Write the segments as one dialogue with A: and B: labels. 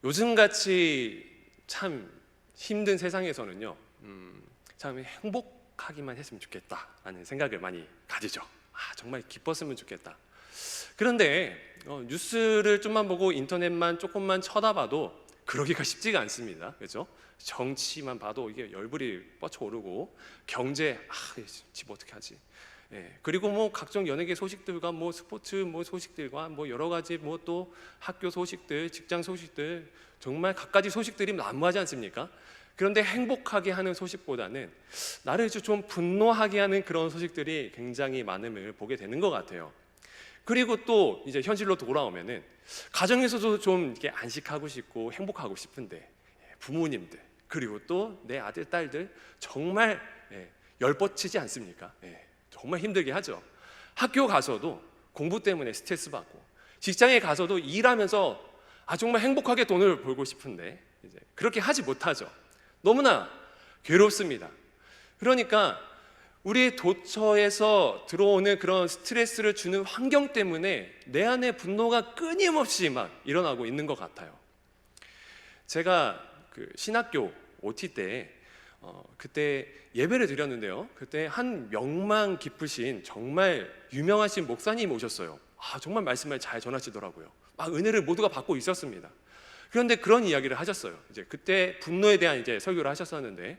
A: 요즘같이 참 힘든 세상에서는요, 참 행복하기만 했으면 좋겠다라는 생각을 많이 가지죠. 정말 기뻤으면 좋겠다. 그런데 뉴스를 좀만 보고 인터넷만 조금만 쳐다봐도 그러기가 쉽지가 않습니다. 그렇죠? 정치만 봐도 이게 열불이 뻗쳐오르고, 경제 집 어떻게 하지? 그리고 뭐 각종 연예계 소식들과 뭐 스포츠 뭐 소식들과 뭐 여러 가지 뭐 또 학교 소식들, 직장 소식들, 정말 갖가지 소식들이 난무하지 않습니까? 그런데 행복하게 하는 소식보다는 나를 좀 분노하게 하는 그런 소식들이 굉장히 많음을 보게 되는 것 같아요. 그리고 또 이제 현실로 돌아오면은 가정에서도 좀 이렇게 안식하고 싶고 행복하고 싶은데 부모님들 그리고 또 내 아들 딸들 정말 열뻗치지 않습니까? 정말 힘들게 하죠. 학교 가서도 공부 때문에 스트레스 받고, 직장에 가서도 일하면서 정말 행복하게 돈을 벌고 싶은데 이제 그렇게 하지 못하죠. 너무나 괴롭습니다. 그러니까 우리 도처에서 들어오는 그런 스트레스를 주는 환경 때문에 내 안에 분노가 끊임없이 막 일어나고 있는 것 같아요. 제가 그 신학교 OT 때 그때 예배를 드렸는데요, 그때 한 명망 깊으신 정말 유명하신 목사님 오셨어요. 정말 말씀을 잘 전하시더라고요. 막 은혜를 모두가 받고 있었습니다. 그런데 그런 이야기를 하셨어요. 이제 그때 분노에 대한 이제 설교를 하셨었는데,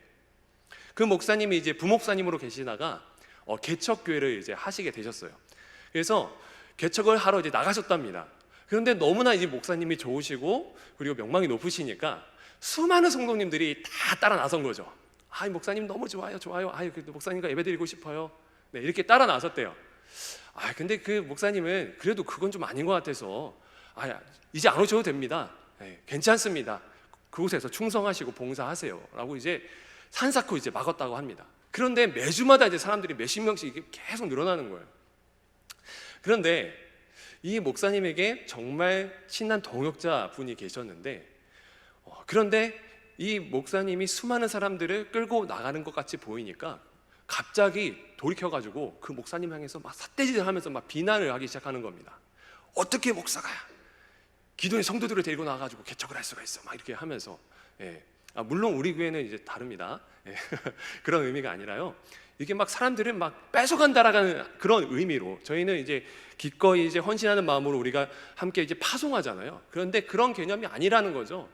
A: 그 목사님이 이제 부목사님으로 계시다가 개척교회를 이제 하시게 되셨어요. 그래서 개척을 하러 이제 나가셨답니다. 그런데 너무나 이제 목사님이 좋으시고 그리고 명망이 높으시니까 수많은 성도님들이 다 따라 나선 거죠. 이 목사님 너무 좋아요, 좋아요. 목사님과 예배드리고 싶어요. 네, 이렇게 따라 나섰대요. 근데 그 목사님은 그래도 그건 좀 아닌 것 같아서 이제 안 오셔도 됩니다. 괜찮습니다. 그곳에서 충성하시고 봉사하세요라고 이제 산사코 이제 막았다고 합니다. 그런데 매주마다 이제 사람들이 몇십 명씩 계속 늘어나는 거예요. 그런데 이 목사님에게 정말 친한 동역자 분이 계셨는데, 그런데 이 목사님이 수많은 사람들을 끌고 나가는 것 같이 보이니까 갑자기 돌이켜가지고 그 목사님 향해서 막 삿대질을 하면서 막 비난을 하기 시작하는 겁니다. 어떻게 목사가 기존의 성도들을 데리고 나가가지고 개척을 할 수가 있어? 막 이렇게 하면서 물론 우리 교회는 이제 다릅니다. 그런 의미가 아니라요, 이게 막 사람들을 막 뺏어간다라는 그런 의미로 저희는 이제 기꺼이 이제 헌신하는 마음으로 우리가 함께 이제 파송하잖아요. 그런데 그런 개념이 아니라는 거죠.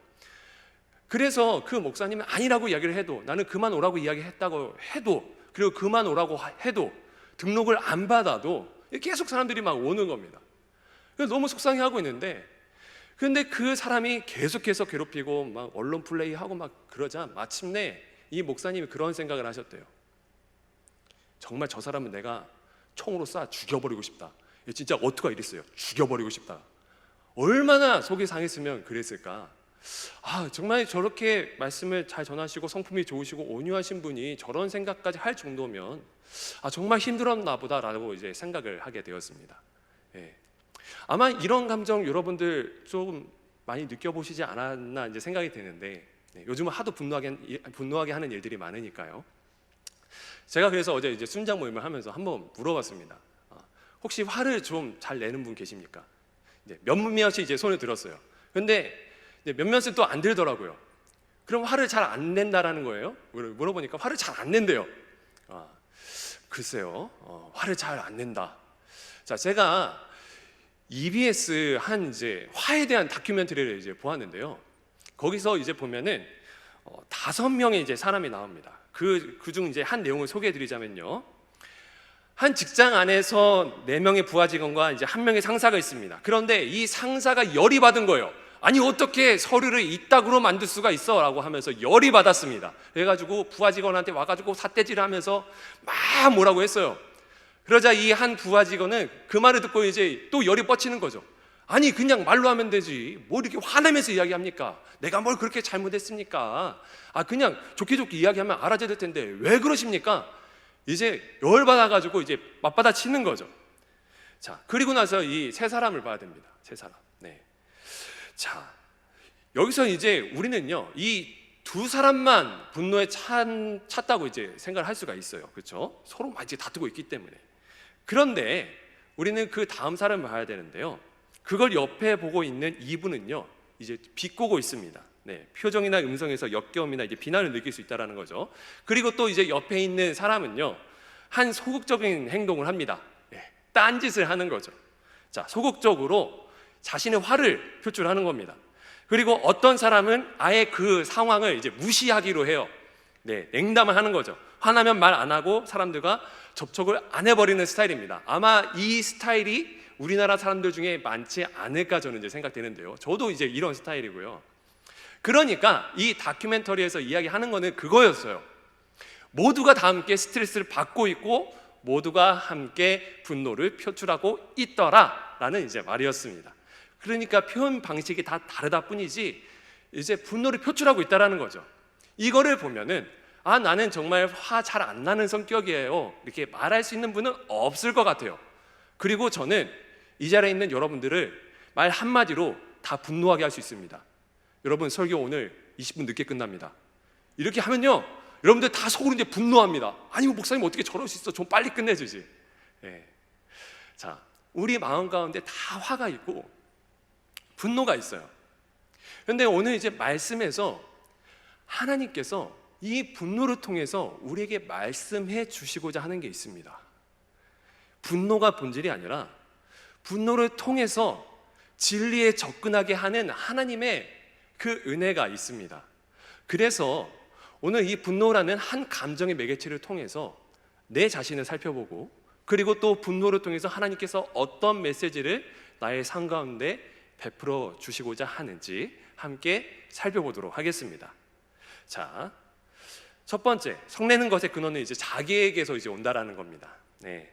A: 그래서 그 목사님은 아니라고 이야기를 해도, 나는 그만 오라고 이야기했다고 해도, 그리고 그만 오라고 해도, 등록을 안 받아도 계속 사람들이 막 오는 겁니다. 그래서 너무 속상해하고 있는데, 그런데 그 사람이 계속해서 괴롭히고 막 언론 플레이하고 막 그러자 마침내 이 목사님이 그런 생각을 하셨대요. 정말 저 사람은 내가 총으로 쏴 죽여버리고 싶다. 진짜 어떡하 이랬어요. 죽여버리고 싶다. 얼마나 속이 상했으면 그랬을까. 정말 저렇게 말씀을 잘 전하시고 성품이 좋으시고 온유하신 분이 저런 생각까지 할 정도면 정말 힘들었나 보다라고 이제 생각을 하게 되었습니다. 아마 이런 감정 여러분들 좀 많이 느껴보시지 않았나 이제 생각이 되는데, 요즘은 하도 분노하게 하는 일들이 많으니까요. 제가 그래서 어제 이제 순장 모임을 하면서 한번 물어봤습니다. 혹시 화를 좀 잘 내는 분 계십니까? 이제 몇몇이 이제 손을 들었어요. 그런데 몇몇은 또 안 들더라고요. 그럼 화를 잘 안 낸다라는 거예요? 물어보니까 화를 잘 안 낸대요. 글쎄요, 화를 잘 안 낸다. 자, 제가 EBS 한 이제 화에 대한 다큐멘터리를 이제 보았는데요. 거기서 이제 보면은 5명의 이제 사람이 나옵니다. 그중 이제 한 내용을 소개해드리자면요, 한 직장 안에서 4명의 부하 직원과 이제 1명의 상사가 있습니다. 그런데 이 상사가 열이 받은 거예요. 아니 어떻게 서류를 이따구로 만들 수가 있어? 라고 하면서 열이 받았습니다. 그래가지고 부하 직원한테 와가지고 삿대질을 하면서 막 뭐라고 했어요. 그러자 이 한 부하 직원은 그 말을 듣고 이제 또 열이 뻗치는 거죠. 아니 그냥 말로 하면 되지 뭐 이렇게 화내면서 이야기합니까? 내가 뭘 그렇게 잘못했습니까? 그냥 좋게 좋게 이야기하면 알아야 될 텐데 왜 그러십니까? 이제 열받아가지고 이제 맞받아 치는 거죠. 자, 그리고 나서 이 세 사람을 봐야 됩니다. 세 사람. 자, 여기서 이제 우리는요, 이 두 사람만 분노에 찼다고 이제 생각을 할 수가 있어요. 그렇죠? 서로 막 이제 다투고 있기 때문에. 그런데 우리는 그 다음 사람을 봐야 되는데요, 그걸 옆에 보고 있는 이분은요, 이제 비꼬고 있습니다. 네, 표정이나 음성에서 역겨움이나 이제 비난을 느낄 수 있다라는 거죠. 그리고 또 이제 옆에 있는 사람은요, 한 소극적인 행동을 합니다. 네, 딴짓을 하는 거죠. 자, 소극적으로 자신의 화를 표출하는 겁니다. 그리고 어떤 사람은 아예 그 상황을 이제 무시하기로 해요. 네, 냉담을 하는 거죠. 화나면 말 안 하고 사람들과 접촉을 안 해버리는 스타일입니다. 아마 이 스타일이 우리나라 사람들 중에 많지 않을까 저는 이제 생각되는데요. 저도 이제 이런 스타일이고요. 그러니까 이 다큐멘터리에서 이야기하는 거는 그거였어요. 모두가 다 함께 스트레스를 받고 있고 모두가 함께 분노를 표출하고 있더라라는 이제 말이었습니다. 그러니까 표현 방식이 다 다르다 뿐이지 이제 분노를 표출하고 있다라는 거죠. 이거를 보면은 아, 나는 정말 화 잘 안 나는 성격이에요, 이렇게 말할 수 있는 분은 없을 것 같아요. 그리고 저는 이 자리에 있는 여러분들을 말 한마디로 다 분노하게 할 수 있습니다. 여러분, 설교 오늘 20분 늦게 끝납니다. 이렇게 하면요, 여러분들 다 속으로 이제 분노합니다. 아니, 목사님 어떻게 저럴 수 있어? 좀 빨리 끝내주지. 네. 자, 우리 마음 가운데 다 화가 있고 분노가 있어요. 그런데 오늘 이제 말씀에서 하나님께서 이 분노를 통해서 우리에게 말씀해 주시고자 하는 게 있습니다. 분노가 본질이 아니라 분노를 통해서 진리에 접근하게 하는 하나님의 그 은혜가 있습니다. 그래서 오늘 이 분노라는 한 감정의 매개체를 통해서 내 자신을 살펴보고, 그리고 또 분노를 통해서 하나님께서 어떤 메시지를 나의 삶 가운데 베풀어 주시고자 하는지 함께 살펴보도록 하겠습니다. 자, 첫 번째, 성내는 것의 근원은 이제 자기에게서 이제 온다라는 겁니다. 네.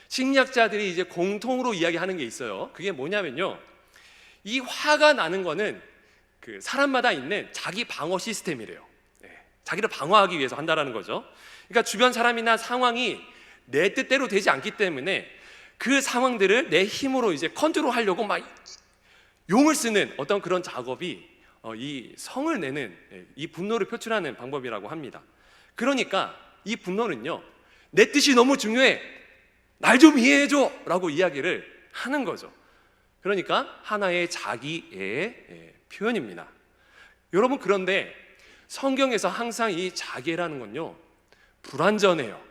A: 심리학자들이 이제 공통으로 이야기하는 게 있어요. 그게 뭐냐면요, 이 화가 나는 거는 그 사람마다 있는 자기 방어 시스템이래요. 네. 자기를 방어하기 위해서 한다라는 거죠. 그러니까 주변 사람이나 상황이 내 뜻대로 되지 않기 때문에 그 상황들을 내 힘으로 이제 컨트롤하려고 막 용을 쓰는 어떤 그런 작업이 이 성을 내는, 이 분노를 표출하는 방법이라고 합니다. 그러니까 이 분노는요, 내 뜻이 너무 중요해, 날 좀 이해해줘 라고 이야기를 하는 거죠. 그러니까 하나의 자기의 표현입니다. 여러분, 그런데 성경에서 항상 이 자기라는 건요, 불완전해요.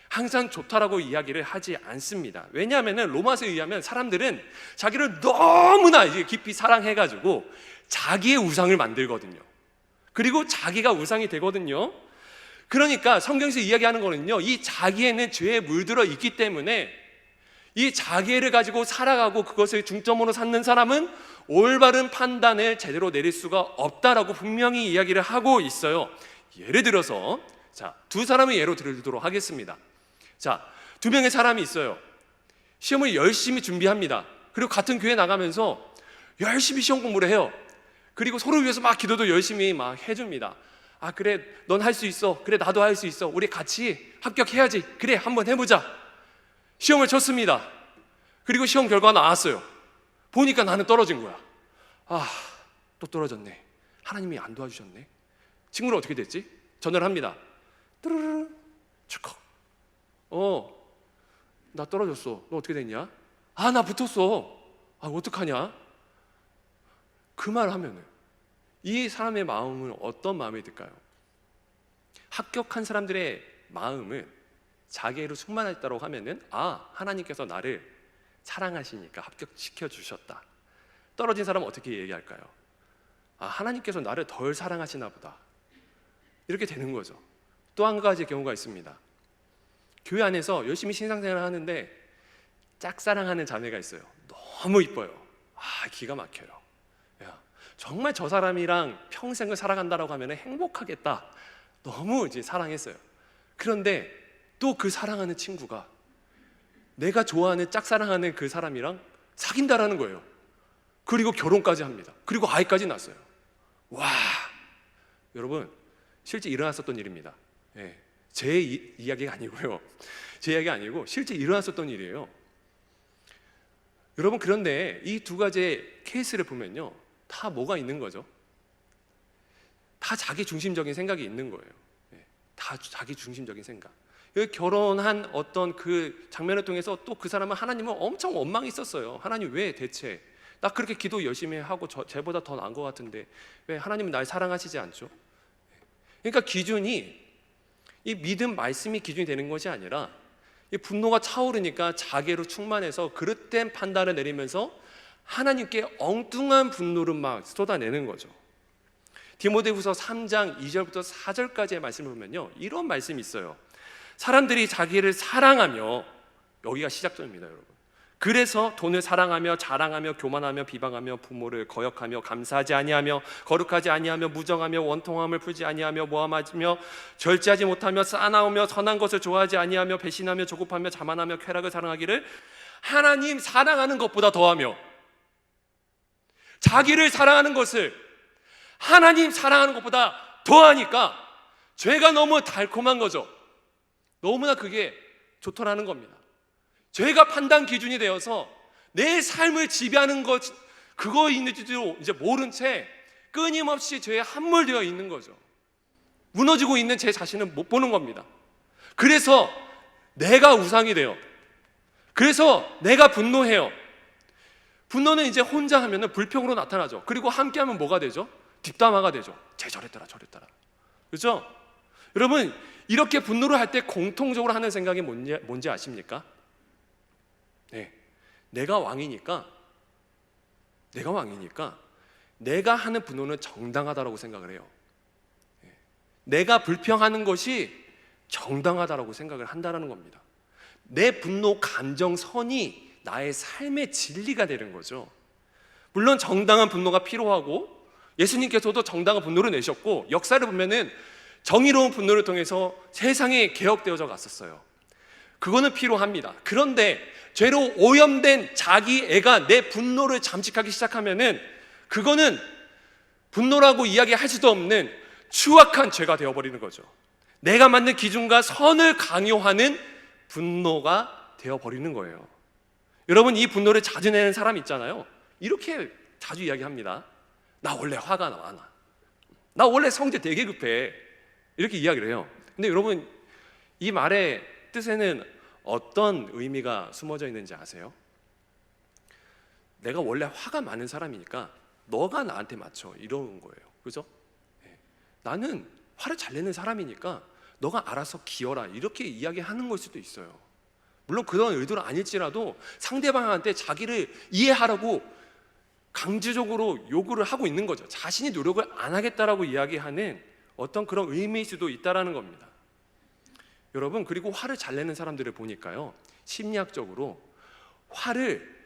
A: 항상 좋다라고 이야기를 하지 않습니다. 왜냐하면 로마서에 의하면 사람들은 자기를 너무나 이제 깊이 사랑해가지고 자기의 우상을 만들거든요. 그리고 자기가 우상이 되거든요. 그러니까 성경에서 이야기하는 거는요, 이 자기에는 죄에 물들어 있기 때문에 이 자기를 가지고 살아가고 그것을 중점으로 삼는 사람은 올바른 판단을 제대로 내릴 수가 없다라고 분명히 이야기를 하고 있어요. 예를 들어서 자, 두 사람의 예로 들도록 하겠습니다. 자, 두 명의 사람이 있어요. 시험을 열심히 준비합니다. 그리고 같은 교회 나가면서 열심히 시험 공부를 해요. 그리고 서로 위해서 막 기도도 열심히 막 해줍니다. 아, 그래, 넌 할 수 있어. 그래, 나도 할 수 있어. 우리 같이 합격해야지. 그래, 한번 해보자. 시험을 쳤습니다. 그리고 시험 결과가 나왔어요. 보니까 나는 떨어진 거야. 아, 또 떨어졌네. 하나님이 안 도와주셨네. 친구는 어떻게 됐지? 전화를 합니다. 뚜루루루, 축하. 나 떨어졌어. 너 어떻게 됐냐? 아, 나 붙었어. 아, 어떡하냐? 그 말 하면은 이 사람의 마음은 어떤 마음이 들까요? 합격한 사람들의 마음은 자기로 충만했다고 하면은 아, 하나님께서 나를 사랑하시니까 합격시켜 주셨다. 떨어진 사람은 어떻게 얘기할까요? 아, 하나님께서 나를 덜 사랑하시나 보다. 이렇게 되는 거죠. 또 한 가지 경우가 있습니다. 교회 안에서 열심히 신앙생활을 하는데 짝사랑하는 자매가 있어요. 너무 이뻐요. 아, 기가 막혀요. 야, 정말 저 사람이랑 평생을 살아간다라고 하면 행복하겠다. 너무 이제 사랑했어요. 그런데 또 그 사랑하는 친구가 내가 좋아하는 짝사랑하는 그 사람이랑 사귄다라는 거예요. 그리고 결혼까지 합니다. 그리고 아이까지 낳았어요. 와, 여러분, 실제 일어났었던 일입니다. 예. 제 이야기가 아니고요. 제 이야기가 아니고 실제 일어났었던 일이에요. 여러분, 그런데 이 두 가지의 케이스를 보면요, 다 뭐가 있는 거죠? 다 자기 중심적인 생각이 있는 거예요. 다 자기 중심적인 생각. 결혼한 어떤 그 장면을 통해서 또 그 사람은 하나님을 엄청 원망했었어요. 하나님, 왜 대체 나 그렇게 기도 열심히 하고 쟤보다 더 나은 것 같은데 왜 하나님은 날 사랑하시지 않죠? 그러니까 기준이 이 믿음 말씀이 기준이 되는 것이 아니라 이 분노가 차오르니까 자기로 충만해서 그릇된 판단을 내리면서 하나님께 엉뚱한 분노를 막 쏟아내는 거죠. 디모데후서 3장 2절부터 4절까지의 말씀을 보면요, 이런 말씀이 있어요. 사람들이 자기를 사랑하며, 여기가 시작점입니다, 여러분. 그래서 돈을 사랑하며 자랑하며 교만하며 비방하며 부모를 거역하며 감사하지 아니하며 거룩하지 아니하며 무정하며 원통함을 풀지 아니하며 모함하며 절제하지 못하며 싸나우며 선한 것을 좋아하지 아니하며 배신하며 조급하며 자만하며 쾌락을 사랑하기를 하나님 사랑하는 것보다 더하며, 자기를 사랑하는 것을 하나님 사랑하는 것보다 더하니까 죄가 너무 달콤한 거죠. 너무나 그게 좋더라는 겁니다. 죄가 판단 기준이 되어서 내 삶을 지배하는 것, 그거 있는지도 이제 모른 채 끊임없이 죄에 함몰되어 있는 거죠. 무너지고 있는 제 자신을 못 보는 겁니다. 그래서 내가 우상이 돼요. 그래서 내가 분노해요. 분노는 이제 혼자 하면은 불평으로 나타나죠. 그리고 함께 하면 뭐가 되죠? 뒷담화가 되죠. 쟤 저랬더라 저랬더라. 그렇죠? 여러분, 이렇게 분노를 할 때 공통적으로 하는 생각이 뭔지 아십니까? 네, 내가 왕이니까 내가 하는 분노는 정당하다라고 생각을 해요. 내가 불평하는 것이 정당하다라고 생각을 한다는 겁니다. 내 분노 감정선이 나의 삶의 진리가 되는 거죠. 물론 정당한 분노가 필요하고 예수님께서도 정당한 분노를 내셨고 역사를 보면은 정의로운 분노를 통해서 세상이 개혁되어져 갔었어요. 그거는 필요합니다. 그런데 죄로 오염된 자기 애가 내 분노를 잠식하기 시작하면은 그거는 분노라고 이야기할 수도 없는 추악한 죄가 되어버리는 거죠. 내가 만든 기준과 선을 강요하는 분노가 되어버리는 거예요. 여러분, 이 분노를 자주 내는 사람 있잖아요. 이렇게 자주 이야기합니다. 나 원래 화가 많아. 나 원래 성질 되게 급해. 이렇게 이야기를 해요. 근데 여러분, 이 말의 뜻에는 어떤 의미가 숨어져 있는지 아세요? 내가 원래 화가 많은 사람이니까 너가 나한테 맞춰, 이런 거예요. 그죠? 나는 화를 잘 내는 사람이니까 너가 알아서 기어라, 이렇게 이야기하는 걸 수도 있어요. 물론 그런 의도는 아닐지라도 상대방한테 자기를 이해하라고 강제적으로 요구를 하고 있는 거죠. 자신이 노력을 안 하겠다라고 이야기하는 어떤 그런 의미일 수도 있다라는 겁니다. 여러분, 그리고 화를 잘 내는 사람들을 보니까요, 심리학적으로 화를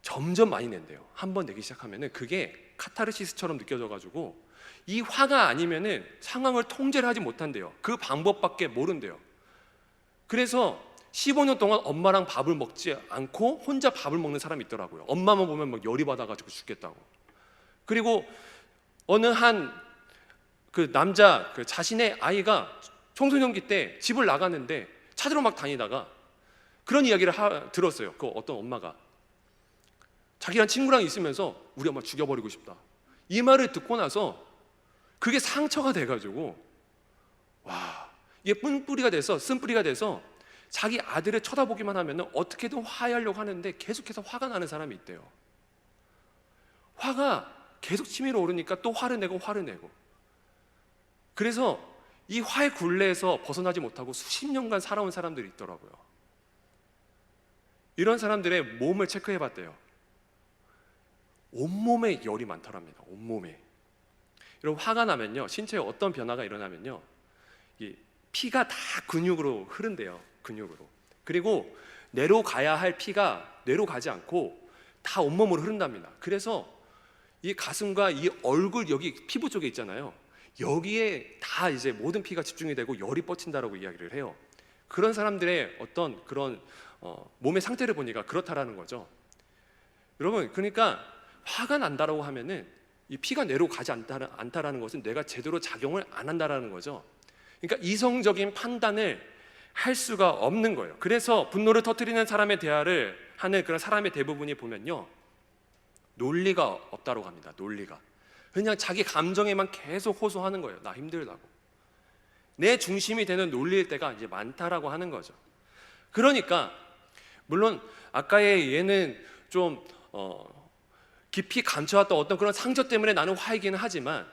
A: 점점 많이 낸대요. 한번 내기 시작하면은 그게 카타르시스처럼 느껴져가지고 이 화가 아니면은 상황을 통제를 하지 못한대요. 그 방법밖에 모른대요. 그래서 15년 동안 엄마랑 밥을 먹지 않고 혼자 밥을 먹는 사람이 있더라고요. 엄마만 보면 막 열이 받아가지고 죽겠다고. 그리고 어느 한 그 남자, 그 자신의 아이가 청소년기 때 집을 나갔는데 찾으러 막 다니다가 그런 이야기를 들었어요. 그 어떤 엄마가 자기랑 친구랑 있으면서 우리 엄마 죽여버리고 싶다, 이 말을 듣고 나서 그게 상처가 돼가지고 와, 이게 쓴뿌리가 돼서 자기 아들을 쳐다보기만 하면 어떻게든 화해하려고 하는데 계속해서 화가 나는 사람이 있대요. 화가 계속 치밀어 오르니까 또 화를 내고 그래서 이 화의 굴레에서 벗어나지 못하고 수십 년간 살아온 사람들이 있더라고요. 이런 사람들의 몸을 체크해 봤대요. 온몸에 열이 많더랍니다. 온몸에. 여러분, 화가 나면요, 신체에 어떤 변화가 일어나면요, 이 피가 다 근육으로 흐른대요. 근육으로. 그리고 뇌로 가야 할 피가 뇌로 가지 않고 다 온몸으로 흐른답니다. 그래서 이 가슴과 이 얼굴 여기 피부 쪽에 있잖아요, 여기에 다 이제 모든 피가 집중이 되고 열이 뻗친다라고 이야기를 해요. 그런 사람들의 어떤 그런 몸의 상태를 보니까 그렇다라는 거죠. 여러분, 그러니까 화가 난다라고 하면은 이 피가 뇌로 가지 않다라는 것은 뇌가 제대로 작용을 안 한다라는 거죠. 그러니까 이성적인 판단을 할 수가 없는 거예요. 그래서 분노를 터뜨리는 사람의 대화를 하는 그런 사람의 대부분이 보면요, 논리가 없다고 합니다. 논리가. 그냥 자기 감정에만 계속 호소하는 거예요. 나 힘들다고. 내 중심이 되는 논리일 때가 이제 많다라고 하는 거죠. 그러니까 물론 아까의 얘는 좀 깊이 감춰왔던 어떤 그런 상처 때문에 나는 화이기는 하지만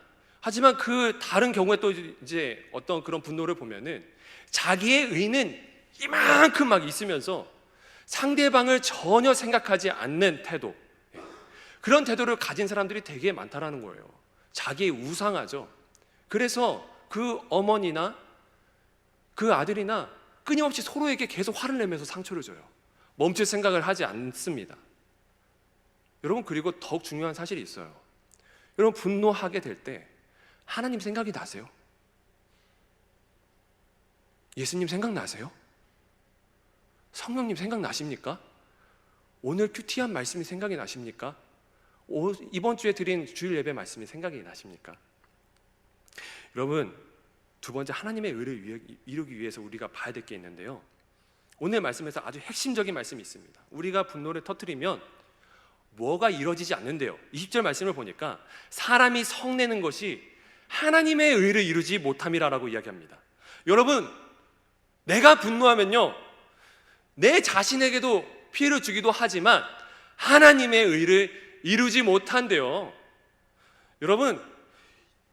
A: 그 다른 경우에 또 이제 어떤 그런 분노를 보면은 자기의 의는 이만큼 막 있으면서 상대방을 전혀 생각하지 않는 태도, 그런 태도를 가진 사람들이 되게 많다라는 거예요. 자기 우상하죠. 그래서 그 어머니나 그 아들이나 끊임없이 서로에게 계속 화를 내면서 상처를 줘요. 멈출 생각을 하지 않습니다. 여러분, 그리고 더욱 중요한 사실이 있어요. 여러분, 분노하게 될 때 하나님 생각이 나세요? 예수님 생각나세요? 성령님 생각나십니까? 오늘 큐티한 말씀이 생각이 나십니까? 이번 주에 드린 주일 예배 말씀이 생각이 나십니까? 여러분, 두 번째, 하나님의 의를 이루기 위해서 우리가 봐야 될 게 있는데요, 오늘 말씀에서 아주 핵심적인 말씀이 있습니다. 우리가 분노를 터뜨리면 뭐가 이루어지지 않는데요. 20절 말씀을 보니까 사람이 성내는 것이 하나님의 의를 이루지 못함이라고 이야기합니다. 여러분, 내가 분노하면요, 내 자신에게도 피해를 주기도 하지만 하나님의 의를 이루지 못한대요. 여러분,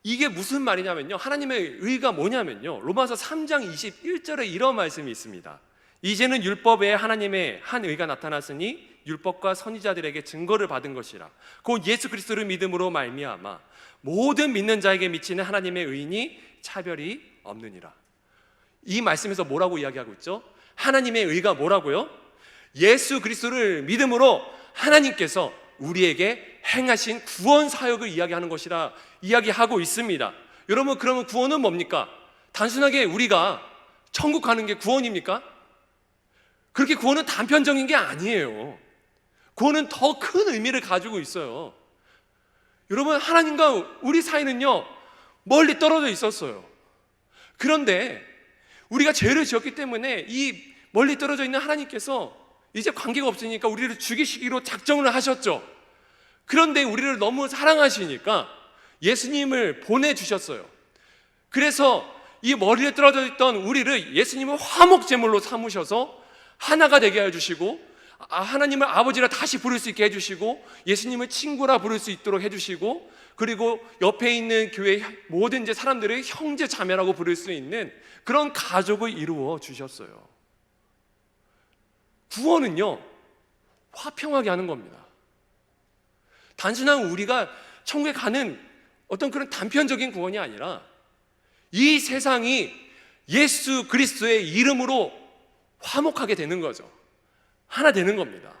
A: 이게 무슨 말이냐면요, 하나님의 의가 뭐냐면요, 로마서 3장 21절에 이런 말씀이 있습니다. 이제는 율법 외에 하나님의 한 의가 나타났으니 율법과 선지자들에게 증거를 받은 것이라. 곧 예수 그리스도를 믿음으로 말미암아 모든 믿는 자에게 미치는 하나님의 의인이 차별이 없느니라. 이 말씀에서 뭐라고 이야기하고 있죠? 하나님의 의가 뭐라고요? 예수 그리스도를 믿음으로 하나님께서 우리에게 행하신 구원 사역을 이야기하는 것이라 이야기하고 있습니다. 여러분, 그러면 구원은 뭡니까? 단순하게 우리가 천국 가는 게 구원입니까? 그렇게 구원은 단편적인 게 아니에요. 구원은 더 큰 의미를 가지고 있어요. 여러분, 하나님과 우리 사이는요, 멀리 떨어져 있었어요. 그런데 우리가 죄를 지었기 때문에 이 멀리 떨어져 있는 하나님께서 이제 관계가 없으니까 우리를 죽이시기로 작정을 하셨죠. 그런데 우리를 너무 사랑하시니까 예수님을 보내주셨어요. 그래서 이 머리에 떨어져 있던 우리를 예수님을 화목제물로 삼으셔서 하나가 되게 해주시고, 하나님을 아버지라 다시 부를 수 있게 해주시고, 예수님을 친구라 부를 수 있도록 해주시고, 그리고 옆에 있는 교회 모든 이제 사람들을 형제 자매라고 부를 수 있는 그런 가족을 이루어 주셨어요. 구원은요, 화평하게 하는 겁니다. 단순한 우리가 천국에 가는 어떤 그런 단편적인 구원이 아니라 이 세상이 예수 그리스도의 이름으로 화목하게 되는 거죠. 하나 되는 겁니다.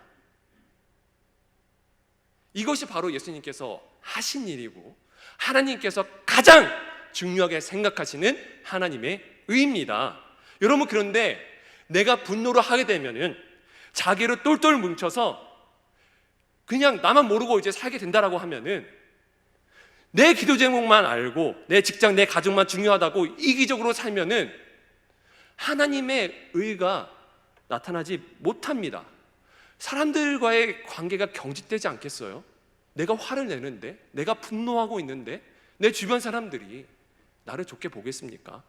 A: 이것이 바로 예수님께서 하신 일이고 하나님께서 가장 중요하게 생각하시는 하나님의 의입니다. 여러분, 그런데 내가 분노를 하게 되면은 자기를 똘똘 뭉쳐서 그냥 나만 모르고 이제 살게 된다라고 하면은 내 기도 제목만 알고 내 직장, 내 가족만 중요하다고 이기적으로 살면은 하나님의 의가 나타나지 못합니다. 사람들과의 관계가 경직되지 않겠어요? 내가 화를 내는데, 내가 분노하고 있는데 내 주변 사람들이 나를 좋게 보겠습니까?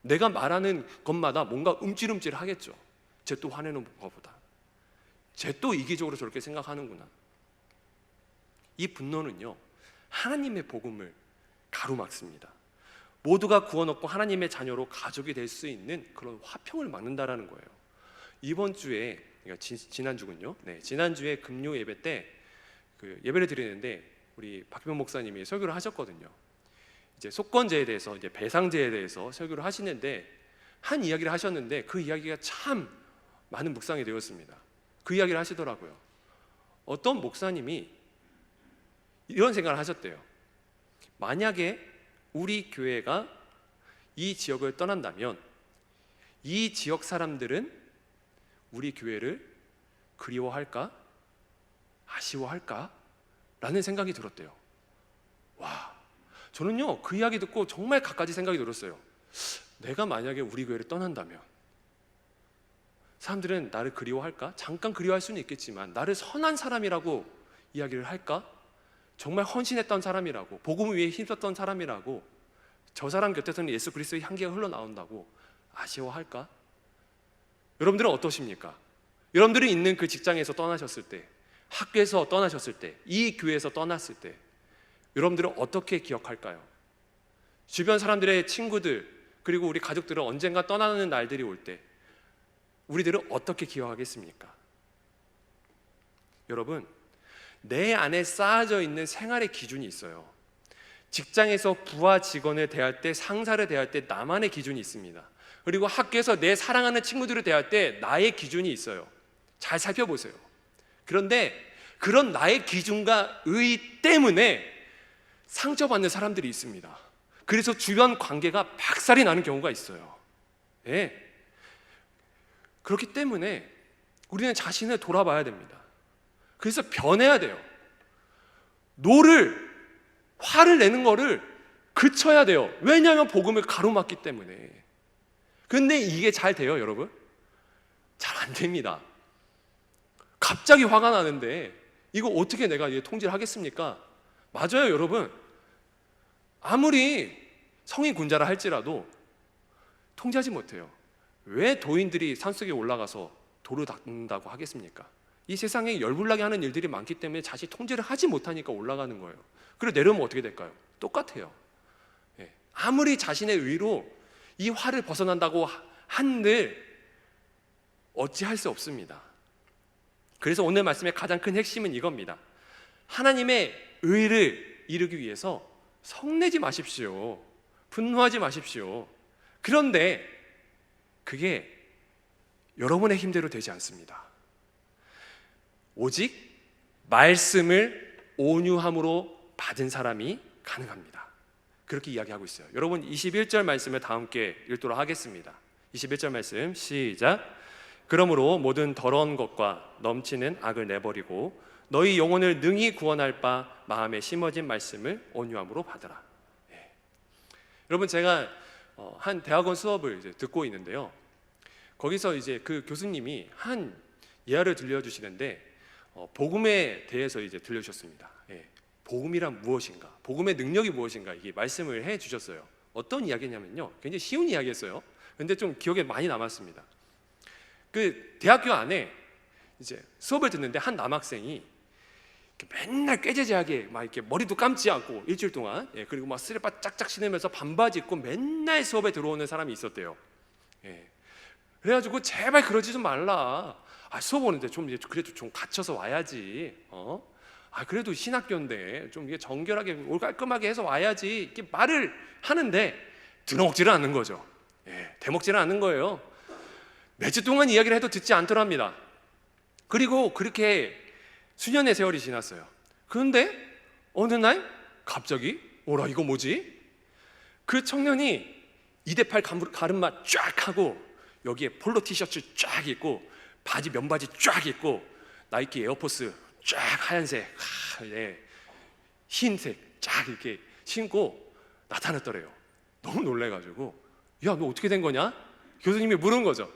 A: 내가 말하는 것마다 뭔가 움찔움찔 하겠죠. 쟤 또 화내는 것보다, 쟤 또 이기적으로 저렇게 생각하는구나. 이 분노는요, 하나님의 복음을 가로막습니다. 모두가 구원 얻고 하나님의 자녀로 가족이 될 수 있는 그런 화평을 막는다라는 거예요. 이번 주에, 그러니까 지난주군요. 네, 지난주에 금요 예배 때 그 예배를 드리는데 우리 박병 목사님이 설교를 하셨거든요. 이제 속건제에 대해서, 이제 배상제에 대해서 설교를 하시는데 한 이야기를 하셨는데 그 이야기가 참 많은 묵상이 되었습니다. 그 이야기를 하시더라고요. 어떤 목사님이 이런 생각을 하셨대요. 만약에 우리 교회가 이 지역을 떠난다면 이 지역 사람들은 우리 교회를 그리워할까? 아쉬워할까? 라는 생각이 들었대요. 와, 저는요, 그 이야기 듣고 정말 갖가지 생각이 들었어요. 내가 만약에 우리 교회를 떠난다면 사람들은 나를 그리워할까? 잠깐 그리워할 수는 있겠지만 나를 선한 사람이라고 이야기를 할까? 정말 헌신했던 사람이라고, 복음을 위해 힘썼던 사람이라고, 저 사람 곁에서는 예수 그리스도의 향기가 흘러나온다고 아쉬워할까? 여러분들은 어떠십니까? 여러분들이 있는 그 직장에서 떠나셨을 때 학교에서 떠나셨을 때, 이 교회에서 떠났을 때 여러분들은 어떻게 기억할까요? 주변 사람들의 친구들 그리고 우리 가족들은 언젠가 떠나는 날들이 올 때 우리들은 어떻게 기억하겠습니까? 여러분, 내 안에 쌓아져 있는 생활의 기준이 있어요. 직장에서 부하 직원을 대할 때, 상사를 대할 때 나만의 기준이 있습니다. 그리고 학교에서 내 사랑하는 친구들을 대할 때 나의 기준이 있어요. 잘 살펴보세요. 그런데 그런 나의 기준과 의 때문에 상처받는 사람들이 있습니다. 그래서 주변 관계가 박살이 나는 경우가 있어요. 예. 그렇기 때문에 우리는 자신을 돌아봐야 됩니다. 그래서 변해야 돼요. 화를 내는 거를 그쳐야 돼요. 왜냐하면 복음을 가로막기 때문에. 근데 이게 잘 돼요, 여러분? 잘 안 됩니다. 갑자기 화가 나는데 이거 어떻게 내가 통제를 하겠습니까? 맞아요, 여러분. 아무리 성인 군자라 할지라도 통제하지 못해요. 왜 도인들이 산속에 올라가서 돌을 닦는다고 하겠습니까? 이 세상에 열불나게 하는 일들이 많기 때문에 자신이 통제를 하지 못하니까 올라가는 거예요. 그리고 내려오면 어떻게 될까요? 똑같아요. 예. 아무리 자신의 의로 이 화를 벗어난다고 한들 어찌할 수 없습니다. 그래서 오늘 말씀의 가장 큰 핵심은 이겁니다. 하나님의 의를 이루기 위해서 성내지 마십시오. 분노하지 마십시오. 그런데 그게 여러분의 힘대로 되지 않습니다. 오직 말씀을 온유함으로 받은 사람이 가능합니다. 그렇게 이야기하고 있어요. 여러분 21절 말씀을 다 함께 읽도록 하겠습니다. 21절 말씀 시작. 그러므로 모든 더러운 것과 넘치는 악을 내버리고 너희 영혼을 능히 구원할 바 마음에 심어진 말씀을 온유함으로 받으라. 예. 여러분 제가 한 대학원 수업을 이제 듣고 있는데요. 거기서 이제 그 교수님이 한 예화를 들려주시는데 복음에 대해서 이제 들려주셨습니다. 예. 복음이란 무엇인가? 복음의 능력이 무엇인가? 이게 말씀을 해 주셨어요. 어떤 이야기냐면요. 굉장히 쉬운 이야기였어요. 근데 좀 기억에 많이 남았습니다. 그 대학교 안에 이제 수업을 듣는데 한 남학생이 맨날 꾀재재하게 막 이렇게 머리도 감지 않고 일주일 동안 그리고 막 쓰레빠 짝짝 신으면서 반바지 입고 맨날 수업에 들어오는 사람이 있었대요. 그래가지고 제발 그러지 좀 말라. 수업 오는데 좀 이제 그래도 좀 갖춰서 와야지. 그래도 신학교인데 좀 이게 정결하게 깔끔하게 해서 와야지. 이렇게 말을 하는데 들어먹지를 않는 거죠. 대먹지를 않는 거예요. 몇 주 동안 이야기를 해도 듣지 않더랍니다. 그리고 그렇게 수년의 세월이 지났어요. 그런데 어느 날 갑자기 오라 이거 뭐지? 그 청년이 2대8 가르마 쫙 하고 여기에 폴로 티셔츠 쫙 입고 바지 면바지 쫙 입고 나이키 에어포스 쫙 하얀색 흰색 쫙 이렇게 신고 나타났더래요. 너무 놀래가지고 야 너 어떻게 된 거냐? 교수님이 물은 거죠.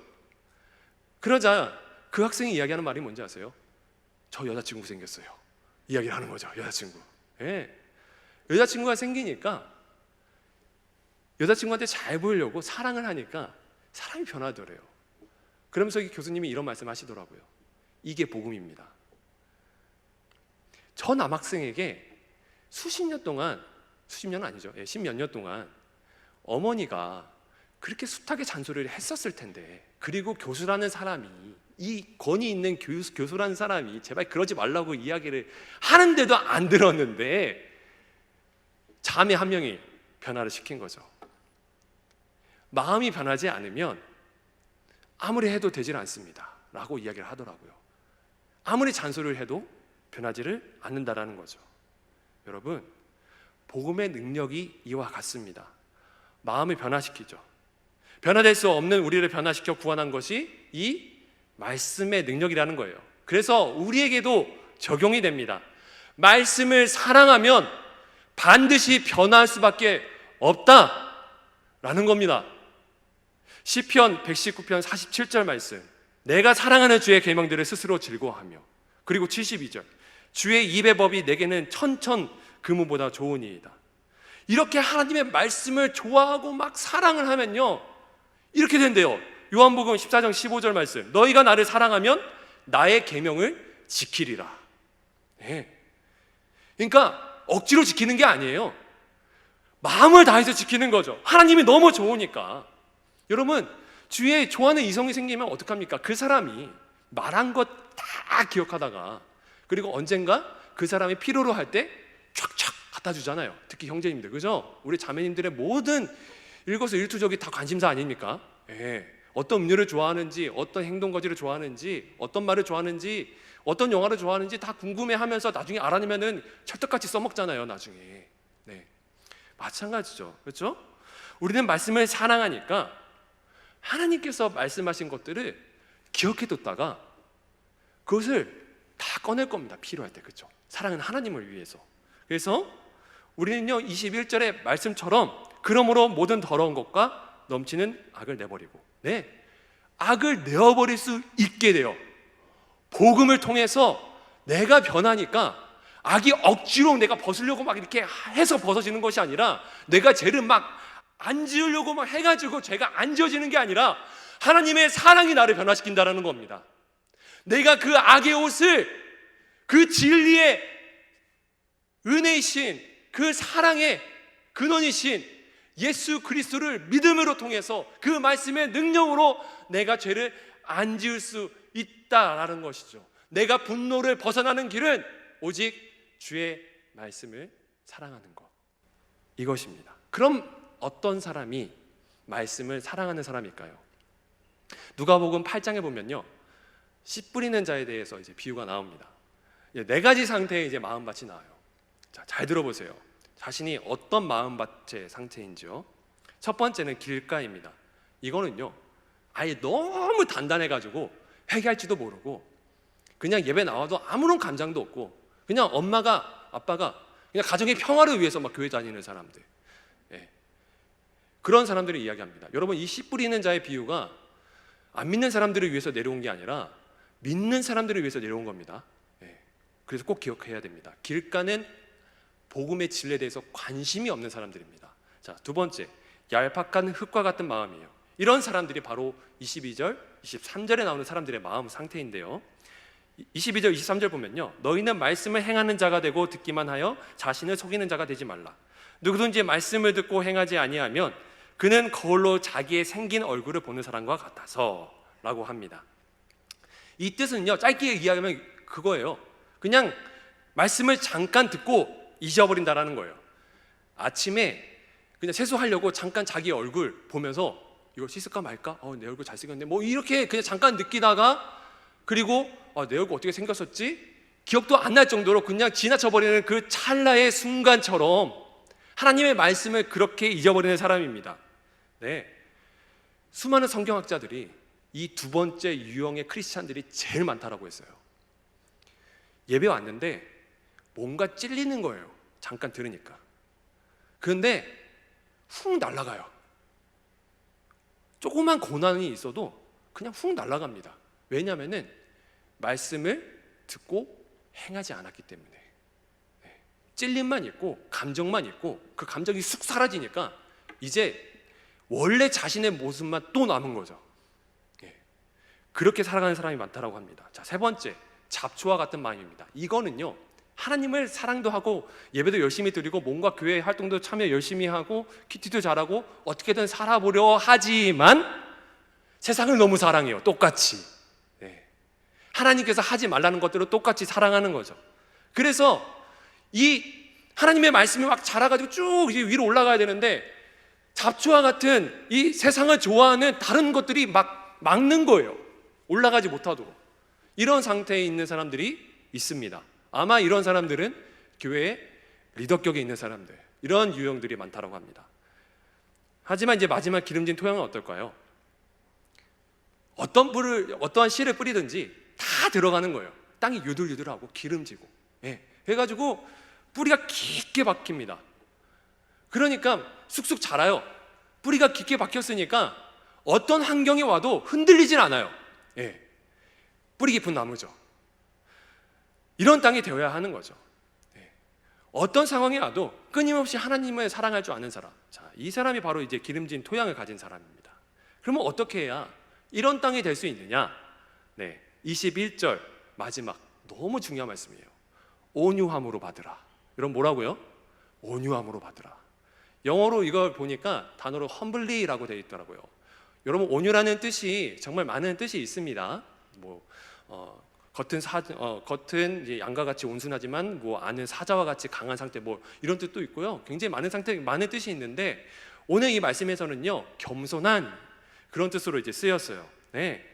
A: 그러자 그 학생이 이야기하는 말이 뭔지 아세요? 저 여자친구 생겼어요. 이야기를 하는 거죠. 여자친구. 여자친구가 생기니까 여자친구한테 잘 보이려고 사랑을 하니까 사람이 변하더래요. 그러면서 이 교수님이 이런 말씀 하시더라고요. 이게 복음입니다. 저 남학생에게 수십 년 동안, 수십 년은 아니죠. 십몇 년 동안 어머니가 그렇게 숱하게 잔소리를 했었을 텐데, 그리고 교수라는 사람이, 이 권위 있는 교수라는 사람이 제발 그러지 말라고 이야기를 하는데도 안 들었는데 자매 한 명이 변화를 시킨 거죠. 마음이 변하지 않으면 아무리 해도 되질 않습니다 라고 이야기를 하더라고요. 아무리 잔소리를 해도 변하지를 않는다라는 거죠. 여러분, 복음의 능력이 이와 같습니다. 마음을 변화시키죠. 변화될 수 없는 우리를 변화시켜 구원한 것이 이 말씀의 능력이라는 거예요. 그래서 우리에게도 적용이 됩니다. 말씀을 사랑하면 반드시 변화할 수밖에 없다라는 겁니다. 시편 119편 47절 말씀, 내가 사랑하는 주의 계명들을 스스로 즐거워하며, 그리고 72절, 주의 입의 법이 내게는 천천 금은보다 좋으니이다. 이렇게 하나님의 말씀을 좋아하고 막 사랑을 하면요 이렇게 된대요. 요한복음 14장 15절 말씀, 너희가 나를 사랑하면 나의 계명을 지키리라. 예. 그러니까 억지로 지키는 게 아니에요. 마음을 다해서 지키는 거죠. 하나님이 너무 좋으니까. 여러분, 주위에 좋아하는 이성이 생기면 어떡합니까? 그 사람이 말한 것 다 기억하다가, 그리고 언젠가 그 사람이 필요로 할 때 촥촥 갖다 주잖아요. 특히 형제님들, 그죠? 우리 자매님들의 모든 일거수일투족이 다 관심사 아닙니까? 예. 어떤 음료를 좋아하는지, 어떤 행동거지를 좋아하는지, 어떤 말을 좋아하는지, 어떤 영화를 좋아하는지 다 궁금해하면서 나중에 알아내면은 찰떡같이 써먹잖아요, 나중에. 네, 마찬가지죠, 그렇죠? 우리는 말씀을 사랑하니까 하나님께서 말씀하신 것들을 기억해뒀다가 그것을 다 꺼낼 겁니다, 필요할 때. 그렇죠? 사랑은 하나님을 위해서. 그래서 우리는요, 21절의 말씀처럼 그러므로 모든 더러운 것과 넘치는 악을 내버리고, 네, 악을 내어버릴 수 있게 돼요. 복음을 통해서 내가 변하니까 악이 억지로 내가 벗으려고 막 이렇게 해서 벗어지는 것이 아니라, 내가 죄를 막 안 지으려고 막 해가지고 죄가 안 지어지는 게 아니라 하나님의 사랑이 나를 변화시킨다는 겁니다. 내가 그 악의 옷을 그 진리의 은혜이신 그 사랑의 근원이신 예수 그리스도를 믿음으로 통해서 그 말씀의 능력으로 내가 죄를 안 지을 수 있다라는 것이죠. 내가 분노를 벗어나는 길은 오직 주의 말씀을 사랑하는 것, 이것입니다. 그럼 어떤 사람이 말씀을 사랑하는 사람일까요? 누가복음 8장에 보면요, 씨 뿌리는 자에 대해서 이제 비유가 나옵니다. 네 가지 상태의 이제 마음밭이 나와요. 자, 잘 들어보세요. 자신이 어떤 마음밭의 상태인지요. 첫 번째는 길가입니다. 이거는요, 아예 너무 단단해가지고 회개할지도 모르고 그냥 예배 나와도 아무런 감장도 없고 그냥 엄마가 아빠가 그냥 가정의 평화를 위해서 막 교회 다니는 사람들, 예, 그런 사람들을 이야기합니다. 여러분, 이 씨 뿌리는 자의 비유가 안 믿는 사람들을 위해서 내려온 게 아니라 믿는 사람들을 위해서 내려온 겁니다. 예, 그래서 꼭 기억해야 됩니다. 길가는 복음의 진리에 대해서 관심이 없는 사람들입니다. 자, 두 번째, 얄팍한 흙과 같은 마음이에요. 이런 사람들이 바로 22절, 23절에 나오는 사람들의 마음 상태인데요, 22절, 23절 보면요, 너희는 말씀을 행하는 자가 되고 듣기만 하여 자신을 속이는 자가 되지 말라. 누구든지 말씀을 듣고 행하지 아니하면 그는 거울로 자기의 생긴 얼굴을 보는 사람과 같아서 라고 합니다. 이 뜻은요, 짧게 이야기하면 그거예요. 그냥 말씀을 잠깐 듣고 잊어버린다라는 거예요. 아침에 그냥 세수하려고 잠깐 자기 얼굴 보면서 이거 씻을까 말까? 내 얼굴 잘생겼네, 뭐 이렇게 그냥 잠깐 느끼다가, 그리고 내 얼굴 어떻게 생겼었지? 기억도 안 날 정도로 그냥 지나쳐버리는 그 찰나의 순간처럼 하나님의 말씀을 그렇게 잊어버리는 사람입니다. 네, 수많은 성경학자들이 이 두 번째 유형의 크리스찬들이 제일 많다라고 했어요. 예배 왔는데 뭔가 찔리는 거예요, 잠깐 들으니까. 그런데 훅 날아가요. 조그만 고난이 있어도 그냥 훅 날아갑니다. 왜냐하면 말씀을 듣고 행하지 않았기 때문에. 네, 찔림만 있고 감정만 있고 그 감정이 쑥 사라지니까 이제 원래 자신의 모습만 또 남은 거죠. 네, 그렇게 살아가는 사람이 많다라고 합니다. 자, 세 번째, 잡초와 같은 마음입니다. 이거는요, 하나님을 사랑도 하고 예배도 열심히 드리고 뭔가 교회 활동도 참여 열심히 하고 키티도 잘하고 어떻게든 살아보려 하지만 세상을 너무 사랑해요, 똑같이. 네, 하나님께서 하지 말라는 것들을 똑같이 사랑하는 거죠. 그래서 이 하나님의 말씀이 막 자라가지고 쭉 위로 올라가야 되는데 잡초와 같은 이 세상을 좋아하는 다른 것들이 막 막는 거예요, 올라가지 못하도록. 이런 상태에 있는 사람들이 있습니다. 아마 이런 사람들은 교회의 리더격에 있는 사람들, 이런 유형들이 많다고 합니다. 하지만 이제 마지막 기름진 토양은 어떨까요? 어떠한 씨를 뿌리든지 다 들어가는 거예요. 땅이 유들유들하고 기름지고, 예, 해가지고 뿌리가 깊게 박힙니다. 그러니까 쑥쑥 자라요. 뿌리가 깊게 박혔으니까 어떤 환경이 와도 흔들리진 않아요. 예, 뿌리 깊은 나무죠. 이런 땅이 되어야 하는 거죠. 예, 어떤 상황이 와도 끊임없이 하나님을 사랑할 줄 아는 사람, 자, 이 사람이 바로 이제 기름진 토양을 가진 사람입니다. 그러면 어떻게 해야 이런 땅이 될 수 있느냐? 네, 21절 마지막 너무 중요한 말씀이에요. 온유함으로 받으라. 여러분 뭐라고요? 온유함으로 받으라. 영어로 이걸 보니까 단어로 humbly라고 되어 있더라고요. 여러분 온유라는 뜻이 정말 많은 뜻이 있습니다. 겉은 이제 양과 같이 온순하지만 안은 사자와 같이 강한 상태, 이런 뜻도 있고요. 굉장히 많은 뜻이 있는데 오늘 이 말씀에서는요, 겸손한 그런 뜻으로 이제 쓰였어요. 네.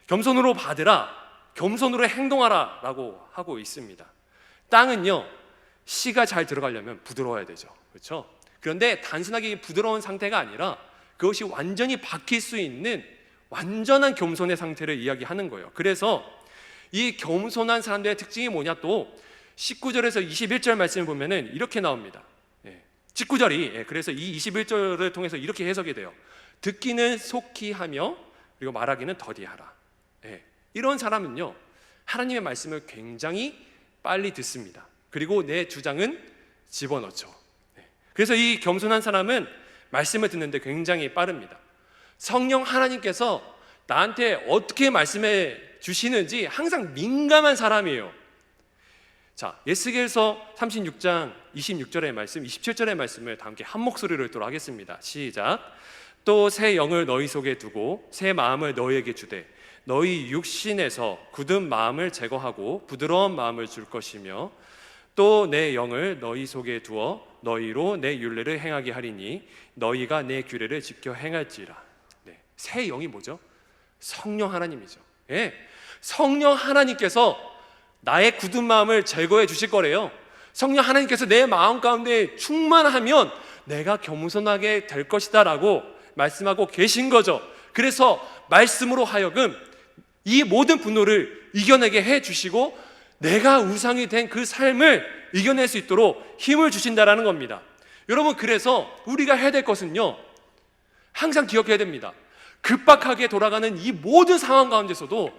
A: 겸손으로 받으라, 겸손으로 행동하라라고 하고 있습니다. 땅은요, 씨가 잘 들어가려면 부드러워야 되죠. 그렇죠? 그런데 단순하게 부드러운 상태가 아니라 그것이 완전히 박힐 수 있는 완전한 겸손의 상태를 이야기하는 거예요. 그래서 이 겸손한 사람들의 특징이 뭐냐, 또 19절에서 21절 말씀을 보면은 이렇게 나옵니다. 19절이 그래서 이 21절을 통해서 이렇게 해석이 돼요. 듣기는 속히 하며 그리고 말하기는 더디 하라. 이런 사람은요, 하나님의 말씀을 굉장히 빨리 듣습니다. 그리고 내 주장은 집어넣죠. 그래서 이 겸손한 사람은 말씀을 듣는데 굉장히 빠릅니다. 성령 하나님께서 나한테 어떻게 말씀해 주시는지 항상 민감한 사람이에요. 자, 에스겔서 36장 26절의 말씀, 27절의 말씀을 다 함께 한 목소리로 읽도록 하겠습니다. 시작. 또 새 영을 너희 속에 두고 새 마음을 너희에게 주되 너희 육신에서 굳은 마음을 제거하고 부드러운 마음을 줄 것이며 또 내 영을 너희 속에 두어 너희로 내 율례를 행하게 하리니 너희가 내 규례를 지켜 행할지라. 새 영이 뭐죠? 성령 하나님이죠. 성령 하나님께서 나의 굳은 마음을 제거해 주실 거래요. 성령 하나님께서 내 마음 가운데 충만하면 내가 겸손하게 될 것이다 라고 말씀하고 계신 거죠. 그래서 말씀으로 하여금 이 모든 분노를 이겨내게 해 주시고 내가 우상이 된 그 삶을 이겨낼 수 있도록 힘을 주신다라는 겁니다. 여러분, 그래서 우리가 해야 될 것은요, 항상 기억해야 됩니다. 급박하게 돌아가는 이 모든 상황 가운데서도